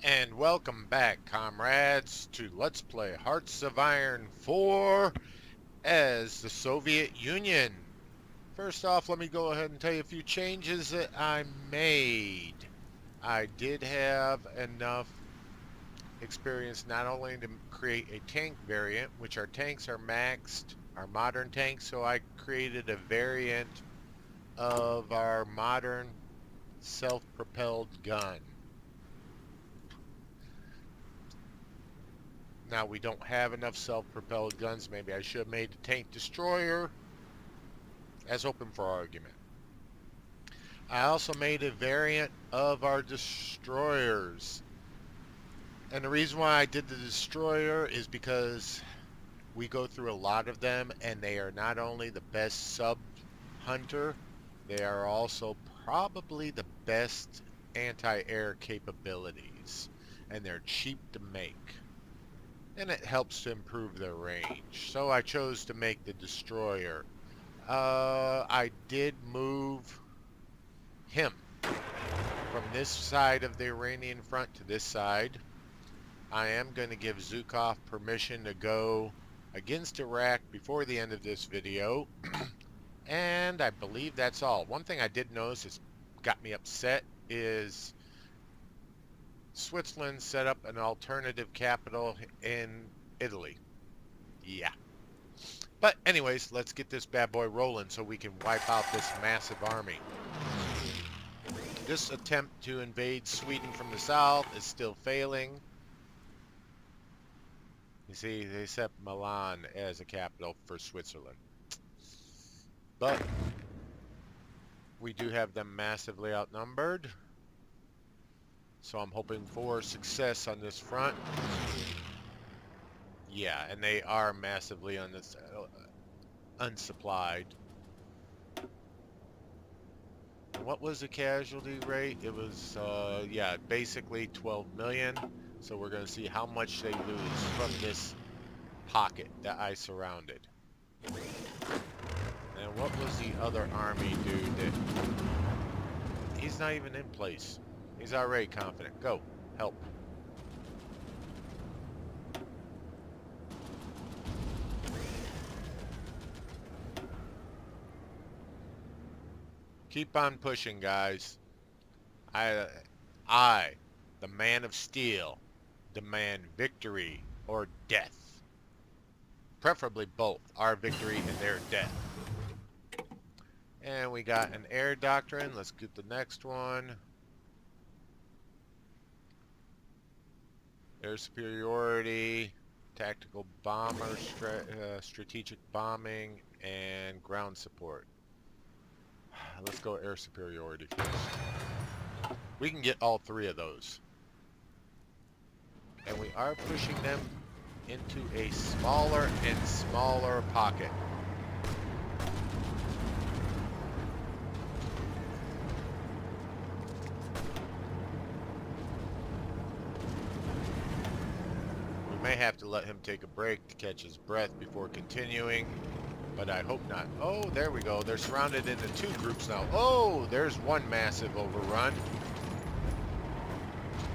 And welcome back, comrades, to Let's Play Hearts of Iron 4 as the Soviet Union. First off, let me go ahead and tell you a few changes that I made. I did have enough experience not only to create a tank variant, which our tanks are maxed, our modern tanks, so I created a variant of our modern self-propelled gun. Now, we don't have enough self-propelled guns. Maybe I should have made the tank destroyer as open for argument. I also made a variant of our destroyers. And the reason why I did the destroyer is because we go through a lot of them, and they are not only the best sub-hunter, they are also probably the best anti-air capabilities. And they're cheap to make. And it helps to improve their range. So I chose to make the destroyer. I did move him from this side of the Iranian front to this side. I am going to give Zhukov permission to go against Iraq before the end of this video. And I believe that's all. One thing I did notice that's got me upset is Switzerland set up an alternative capital in Italy. Yeah. But anyways, let's get this bad boy rolling so we can wipe out this massive army. This attempt to invade Sweden from the south is still failing. You see, they set Milan as a capital for Switzerland. But we do have them massively outnumbered. So I'm hoping for success on this front. Yeah, and they are massively on this unsupplied. And what was the casualty rate? It was, yeah, basically 12 million. So we're going to see how much they lose from this pocket that I surrounded. And what was the other army dude that... He's not even in place. He's already confident. Go. Help. Keep on pushing, guys. I, the man of steel, demand victory or death. Preferably both. Our victory and their death. And we got an air doctrine. Let's get the next one. Air superiority, tactical bomber, strategic bombing, and ground support. Let's go air superiority first. We can get all three of those. And we are pushing them into a smaller and smaller pocket. May have to let him take a break to catch his breath before continuing, but I hope not. Oh, there we go. They're surrounded into two groups now. Oh, there's one massive overrun.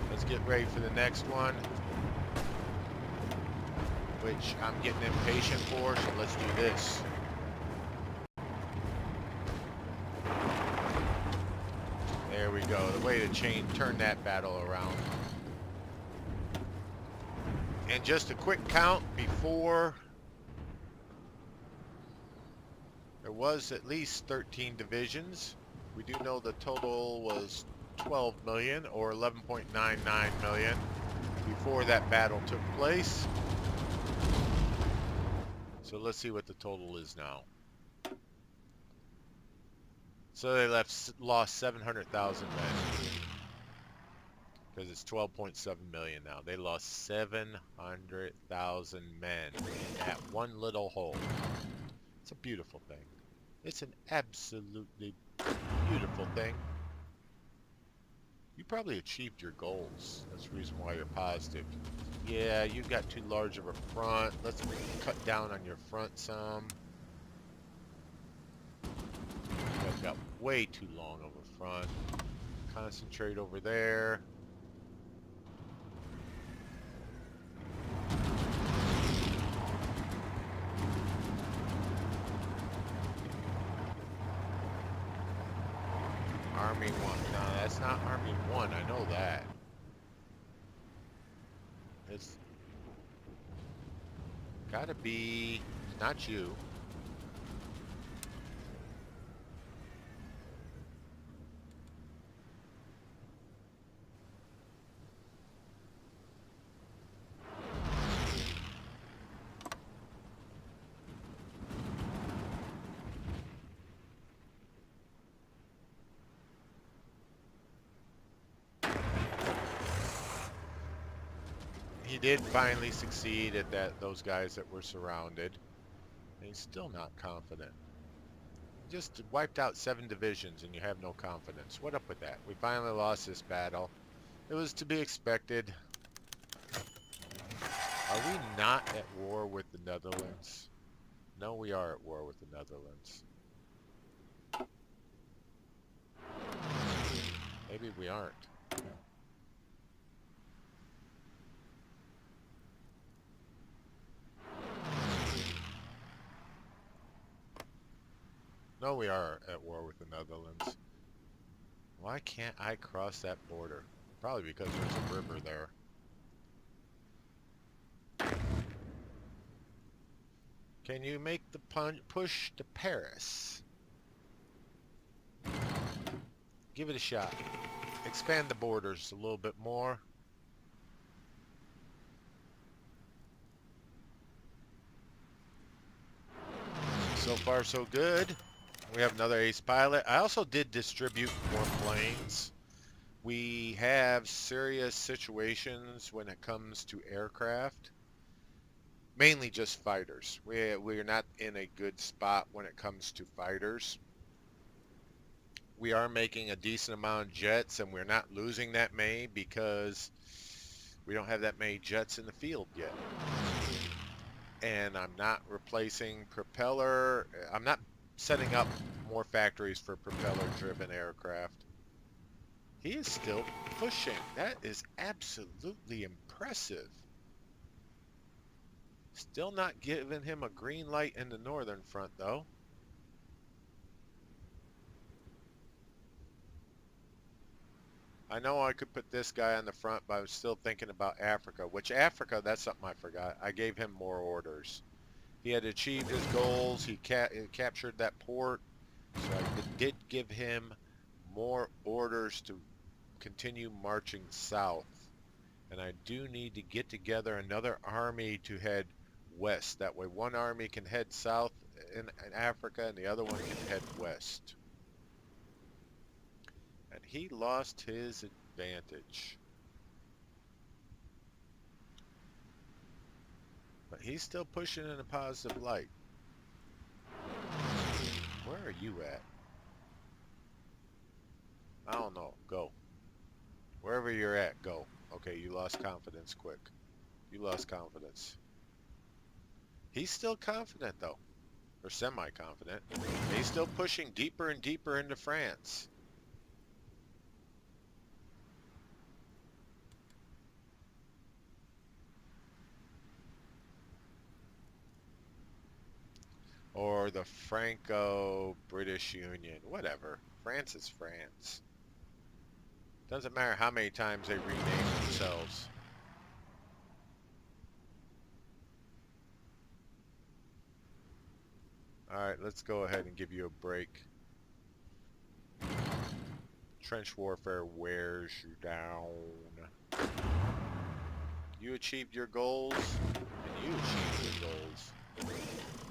Let's get ready for the next one, which I'm getting impatient for, so let's do this. There we go. The way to turn that battle around. And just a quick count before, there was at least 13 divisions. We do know the total was 12 million or 11.99 million before that battle took place. So let's see what the total is now. So they lost 700,000 men. Because it's 12.7 million now. They lost 700,000 men in that one little hole. It's a beautiful thing. It's an absolutely beautiful thing. You probably achieved your goals. That's the reason why you're positive. Yeah, you got too large of a front. Let's cut down on your front some. You've got way too long of a front. Concentrate over there. know that. It's gotta be not you. He did finally succeed at those guys that were surrounded. And he's still not confident. Just wiped out 7 divisions and you have no confidence. What up with that? We finally lost this battle. It was to be expected. Are we not at war with the Netherlands? No, we are at war with the Netherlands. Maybe we aren't. No, we are at war with the Netherlands. Why can't I cross that border? Probably because there's a river there. Can you make the push to Paris? Give it a shot. Expand the borders a little bit more. So far, so good. We have another ace pilot. I also did distribute more planes. We have serious situations when it comes to aircraft. Mainly just fighters. We're not in a good spot when it comes to fighters. We are making a decent amount of jets, and we're not losing that many because we don't have that many jets in the field yet. And I'm not replacing propeller. I'm not setting up more factories for propeller-driven aircraft. He is still pushing. That is absolutely impressive. Still not giving him a green light in the northern front, though. I know I could put this guy on the front, but I was still thinking about Africa. Which Africa, that's something I forgot. I gave him more orders. He had achieved his goals. He captured that port. So I did give him more orders to continue marching south. And I do need to get together another army to head west. That way one army can head south in Africa and the other one can head west. And he lost his advantage. But he's still pushing in a positive light. Where are you at? I don't know. Go. Wherever you're at, go. Okay, you lost confidence quick. You lost confidence. He's still confident, though. Or semi-confident. He's still pushing deeper and deeper into France. Or the Franco-British Union. Whatever. France is France. Doesn't matter how many times they rename themselves. Alright, let's go ahead and give you a break. Trench warfare wears you down. You achieved your goals, and you achieved your goals.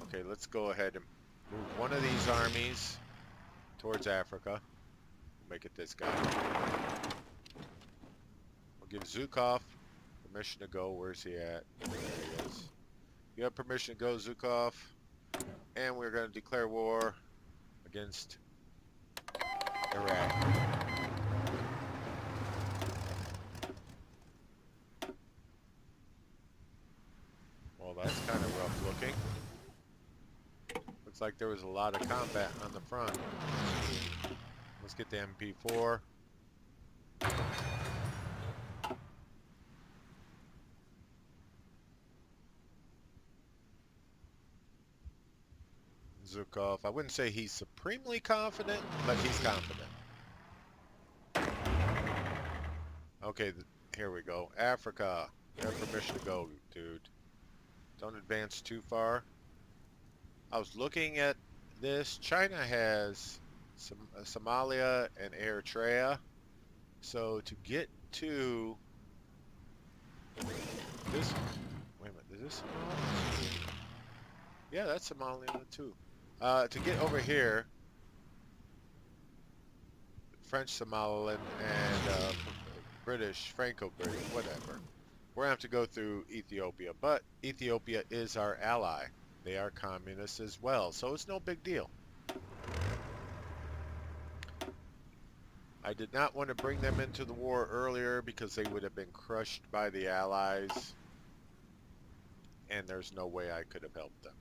Okay, let's go ahead and move one of these armies towards Africa. Make it this guy. We'll give Zhukov permission to go. Where's he at? There he is. You have permission to go, Zhukov. And we're going to declare war against Iraq. Well, that's kind of rough looking. Looks like there was a lot of combat on the front. Let's get the MP4. Zhukov. I wouldn't say he's supremely confident, but he's confident. Okay, here we go. Africa. You have permission to go, dude. Don't advance too far. I was looking at this. China has Somalia and Eritrea. So to get to this, wait a minute, is this Somalia? Yeah, that's Somalia too. To get over here, French Somaliland and British, Franco-British, whatever. We're gonna have to go through Ethiopia, but Ethiopia is our ally. They are communists as well, so it's no big deal. I did not want to bring them into the war earlier because they would have been crushed by the Allies, and there's no way I could have helped them.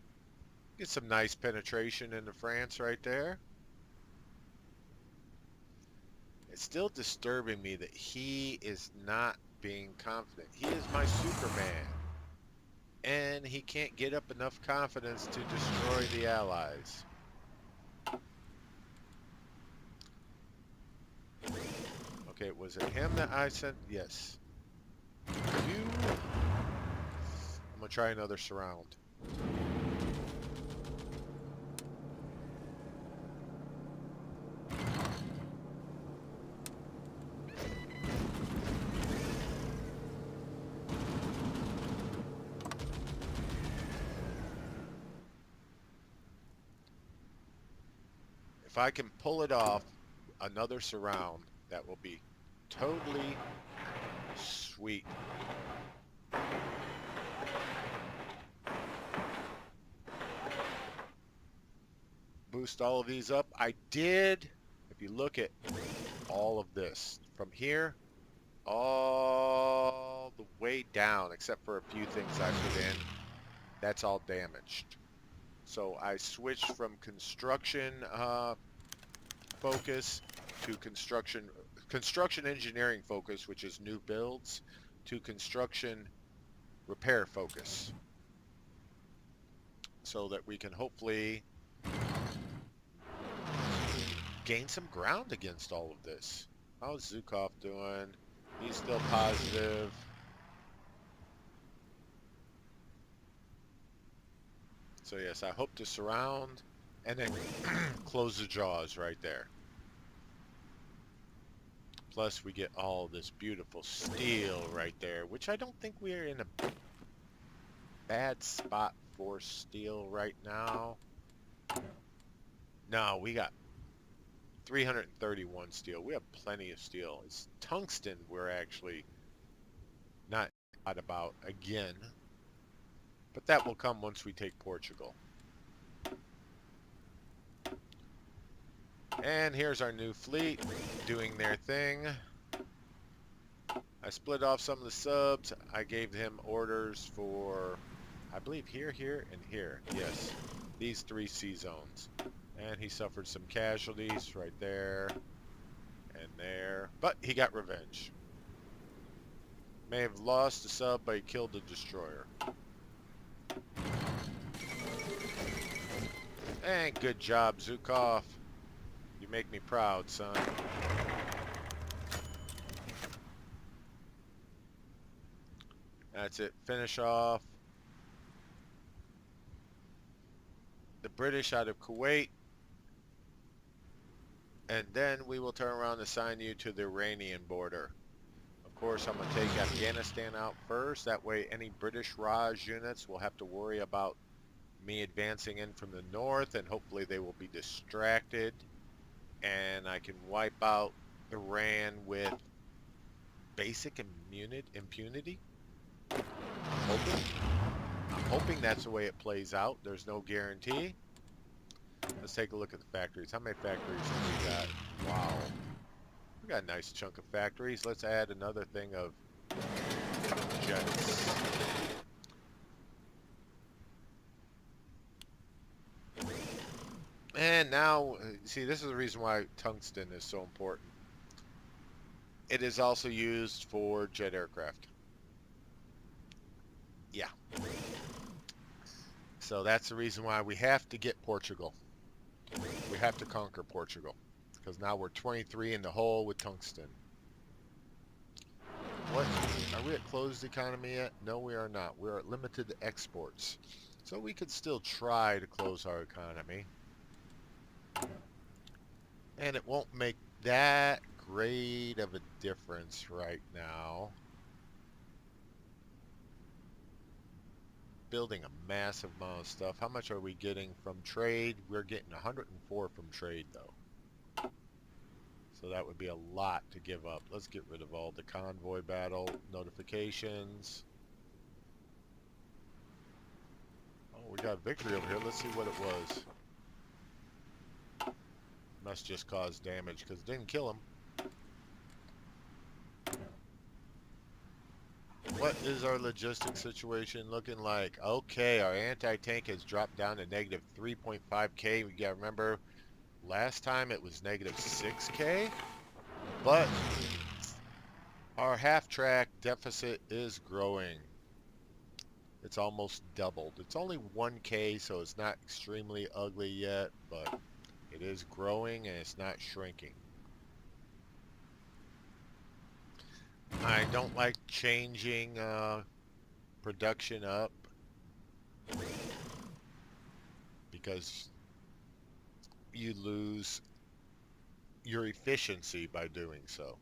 Get some nice penetration into France right there. It's still disturbing me that he is not being confident. He is my Superman, and he can't get up enough confidence to destroy the Allies. Okay, was it him that I sent? Yes. You. I'm gonna try another surround. If I can pull it off, another surround, that will be totally sweet. Boost all of these up. I did, if you look at all of this, from here all the way down, except for a few things I put in, that's all damaged. So I switched from construction focus to construction engineering focus, which is new builds, to construction repair focus, so that we can hopefully gain some ground against all of this. How's Zukov doing? He's still positive. So yes, I hope to surround and then close the jaws right there. Plus we get all this beautiful steel right there, which I don't think we're in a bad spot for steel right now. No, we got 331 steel. We have plenty of steel. It's tungsten we're actually not hot about again. But that will come once we take Portugal. And here's our new fleet doing their thing. I split off some of the subs. I gave him orders for, I believe, here, here, and here. Yes, these 3 sea zones. And he suffered some casualties right there and there. But he got revenge. May have lost the sub, but he killed the destroyer. And good job, Zukov. You make me proud, son. That's it. Finish off the British out of Kuwait. And then we will turn around and assign you to the Iranian border. Of course, I'm going to take Afghanistan out first. That way any British Raj units will have to worry about me advancing in from the north, and hopefully they will be distracted, and I can wipe out Iran with basic impunity. I'm hoping that's the way it plays out. There's no guarantee. Let's take a look at the factories. How many factories have we got? Wow, we got a nice chunk of factories. Let's add another thing of jets. And now, see, this is the reason why tungsten is so important. It is also used for jet aircraft. Yeah. So that's the reason why we have to get Portugal. We have to conquer Portugal, because now we're 23 in the hole with tungsten. at closed economy yet? No, we are not. We're at limited exports. So we could still try to close our economy. And it won't make that great of a difference right now. Building a massive amount of stuff. How much are we getting from trade? We're getting 104 from trade, though. So that would be a lot to give up. Let's get rid of all the convoy battle notifications. Oh, we got victory over here. Let's see what it was. Must just cause damage because it didn't kill him. What is our logistics situation looking like? Okay, our anti-tank has dropped down to negative 3.5k. We gotta remember, last time it was negative 6k. But our half-track deficit is growing. It's almost doubled. It's only 1k, so it's not extremely ugly yet, but it is growing and it's not shrinking. I don't like changing production up because you lose your efficiency by doing so.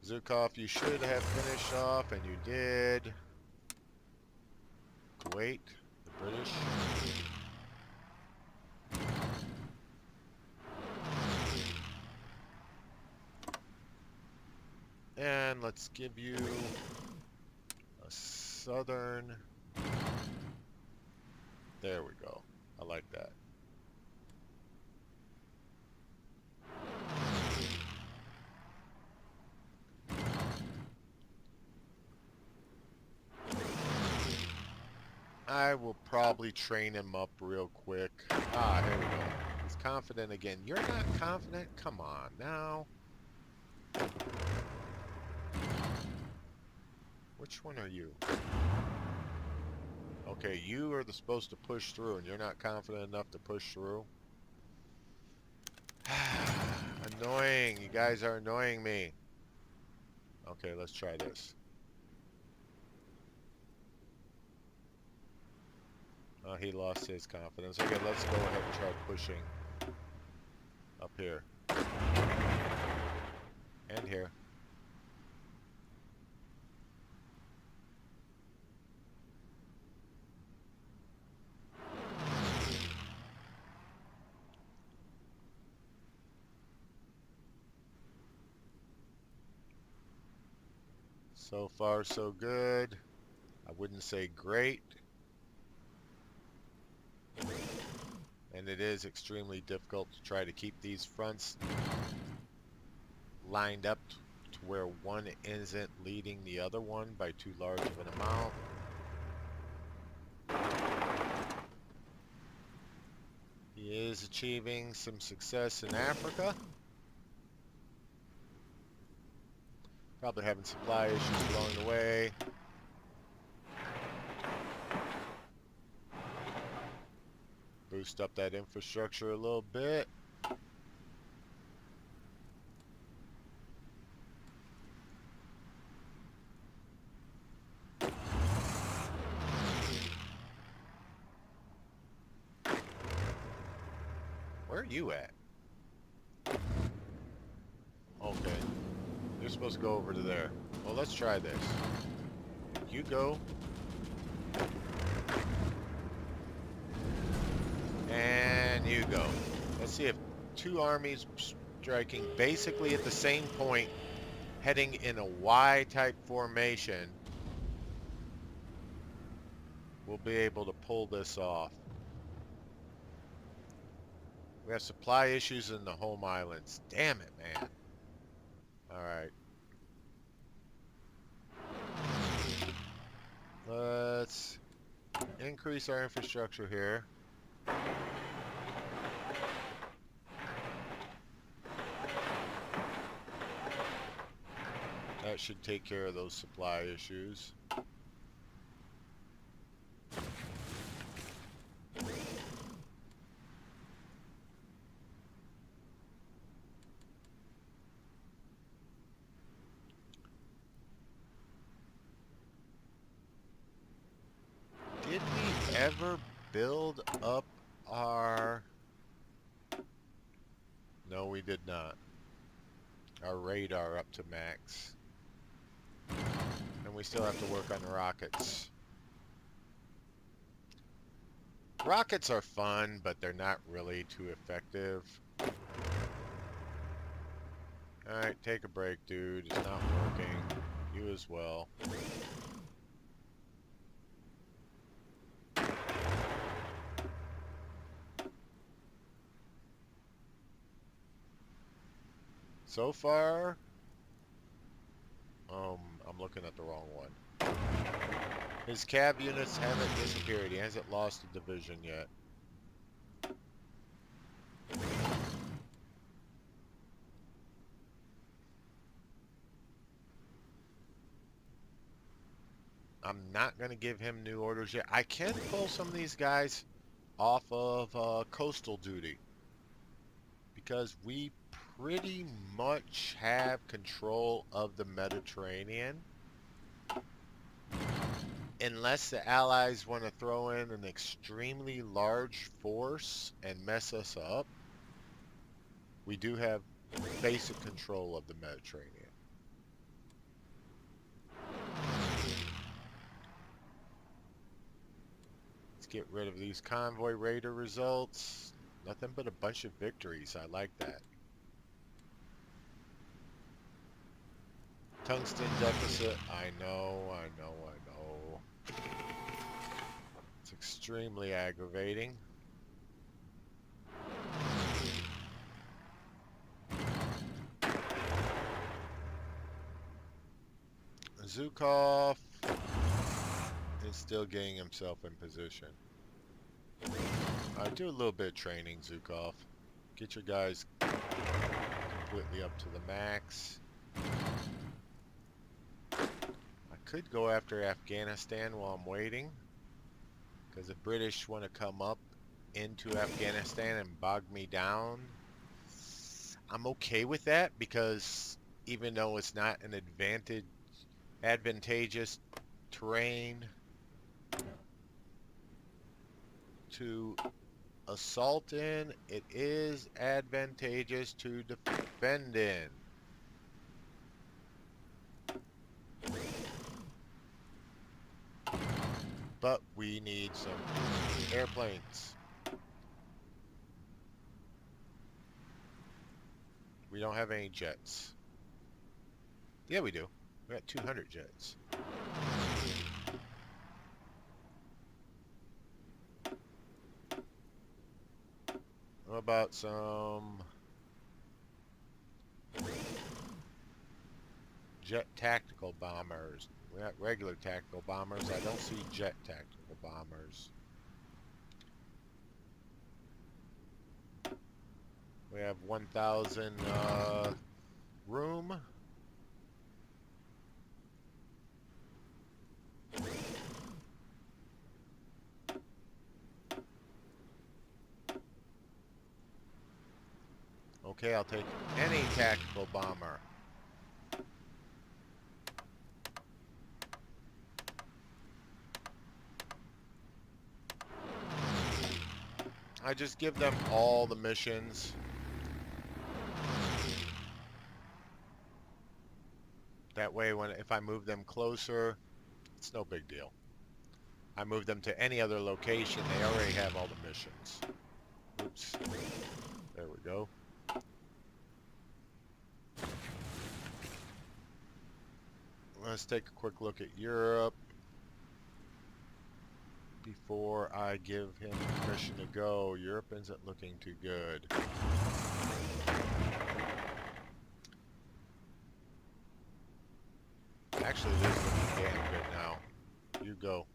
Zukov, you should have finished off, and you did. Kuwait, the British. And let's give you a southern. There we go. I like that. I will probably train him up real quick. Ah, here we go. He's confident again. You're not confident? Come on now. Which one are you? Okay, you are supposed to push through, and you're not confident enough to push through. Annoying. You guys are annoying me. Okay, let's try this. Oh, he lost his confidence. Okay, let's go ahead and try pushing up here. And here. So far, so good. I wouldn't say great. And it is extremely difficult to try to keep these fronts lined up to where one isn't leading the other one by too large of an amount. He is achieving some success in Africa. Probably having supply issues along the way. Boost up that infrastructure a little bit. Where are you at? Okay. You're supposed to go over to there. Well, let's try this. You go. And you go. Let's see if two armies striking basically at the same point, heading in a Y-type formation, will be able to pull this off. We have supply issues in the home islands. Damn it, man. Alright. Let's increase our infrastructure here. That should take care of those supply issues. ever build up our... No, we did not. Our radar up to max. And we still have to work on the rockets. Rockets are fun, but they're not really too effective. Alright, take a break, dude. It's not working. You as well. So far, I'm looking at the wrong one. His cab units haven't disappeared. He hasn't lost a division yet. I'm not going to give him new orders yet. I can pull some of these guys off of coastal duty, because we pretty much have control of the Mediterranean. Unless the Allies want to throw in an extremely large force and mess us up, we do have basic control of the Mediterranean. Let's get rid of these convoy raider results. Nothing but a bunch of victories. I like that. Tungsten deficit. I know. It's extremely aggravating. Zhukov is still getting himself in position. Do a little bit of training, Zhukov. Get your guys completely up to the max. I could go after Afghanistan while I'm waiting, because the British want to come up into Afghanistan and bog me down. I'm okay with that, because even though it's not an advantageous terrain to assault in, it is advantageous to defend in. But we need some airplanes. We don't have any jets. Yeah, we do. We got 200 jets. What about some jet tactical bombers? We got regular tactical bombers. I don't see jet tactical bombers. We have 1,000 room. Okay, I'll take any tactical bomber. I just give them all the missions. That way, if I move them closer, it's no big deal. I move them to any other location, they already have all the missions. Oops. There we go. Let's take a quick look at Europe before I give him permission to go. Europe isn't looking too good. Actually, it is looking damn good now. You go.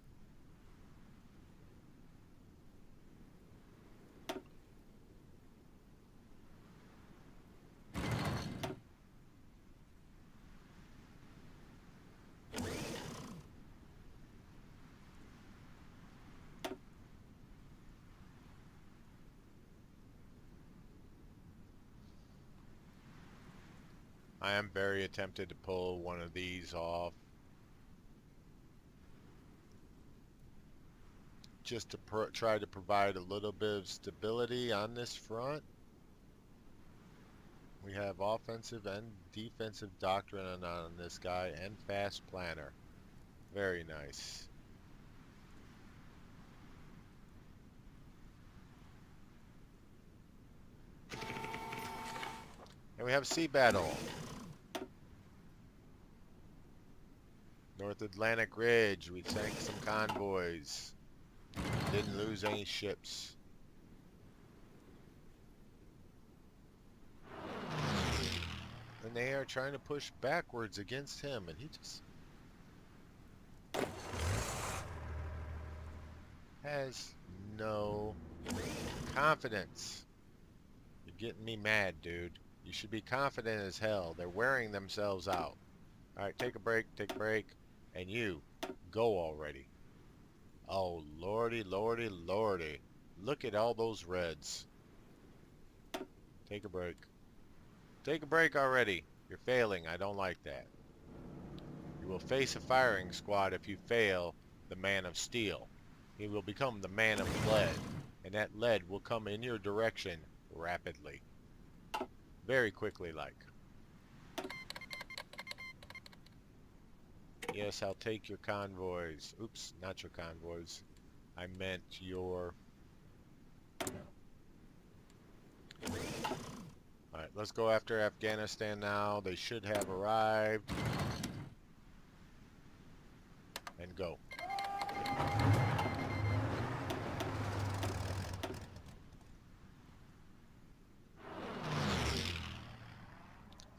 I am very tempted to pull one of these off. just to try to provide a little bit of stability on this front. We have offensive and defensive doctrine on this guy and fast planner. Very nice. And we have sea battle. North Atlantic Ridge, we sank some convoys. Didn't lose any ships. And they are trying to push backwards against him, and he just has no confidence. You're getting me mad, dude. You should be confident as hell. They're wearing themselves out. Alright, take a break, and you, go already. Oh, lordy, lordy, lordy. Look at all those reds. Take a break. Take a break already. You're failing. I don't like that. You will face a firing squad if you fail the man of steel. He will become the man of lead, and that lead will come in your direction rapidly. Very quickly, like. Yes, I'll take your convoys. Oops, not your convoys. I meant your... Alright, let's go after Afghanistan now. They should have arrived. And go.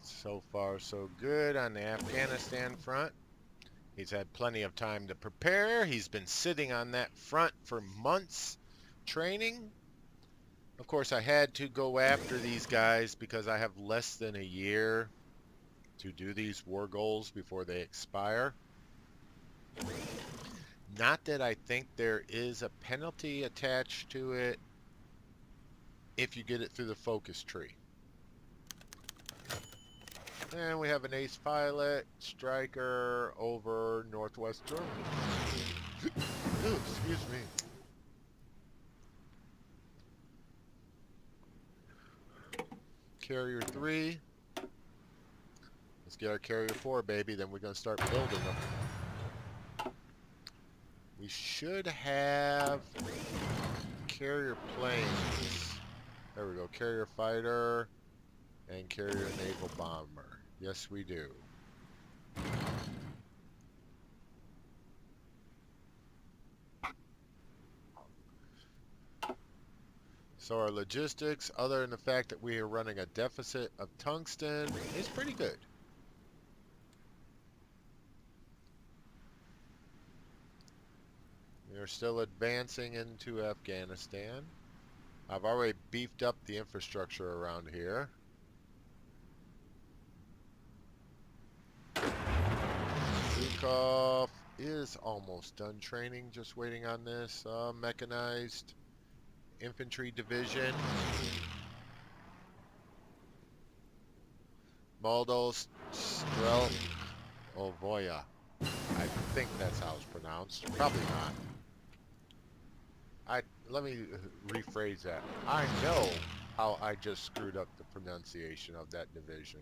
So far, so good on the Afghanistan front. He's had plenty of time to prepare. He's been sitting on that front for months, training. Of course, I had to go after these guys because I have less than a year to do these war goals before they expire. Not that I think there is a penalty attached to it if you get it through the focus tree. And we have an ace pilot, striker over northwest Germany. Ooh, excuse me. Carrier 3. Let's get our carrier 4, baby. Then we're going to start building them. We should have carrier planes. There we go. Carrier fighter and carrier naval bomber. Yes, we do. So our logistics, other than the fact that we are running a deficit of tungsten, is pretty good. We are still advancing into Afghanistan. I've already beefed up the infrastructure around here. Zukov is almost done training, just waiting on this mechanized infantry division. Moldo Strelkovoya. I think that's how it's pronounced. Probably not. Let me rephrase that. I know how I just screwed up the pronunciation of that division.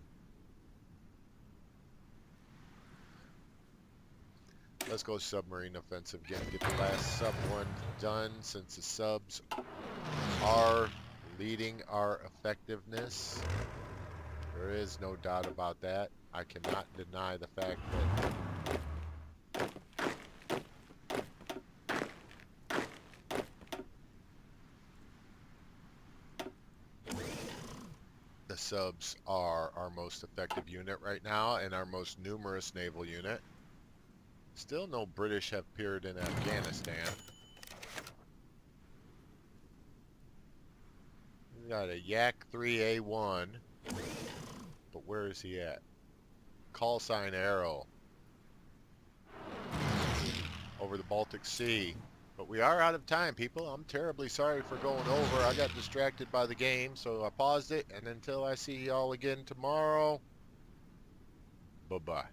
Let's go submarine offensive again. Get the last sub one done, since the subs are leading our effectiveness. There is no doubt about that. I cannot deny the fact that the subs are our most effective unit right now and our most numerous naval unit. Still no British have appeared in Afghanistan. We got a Yak 3A1, but where is he at? Call sign Arrow over the Baltic Sea. But we are out of time, people. I'm terribly sorry for going over. I got distracted by the game, so I paused it. And until I see y'all again tomorrow, bye-bye.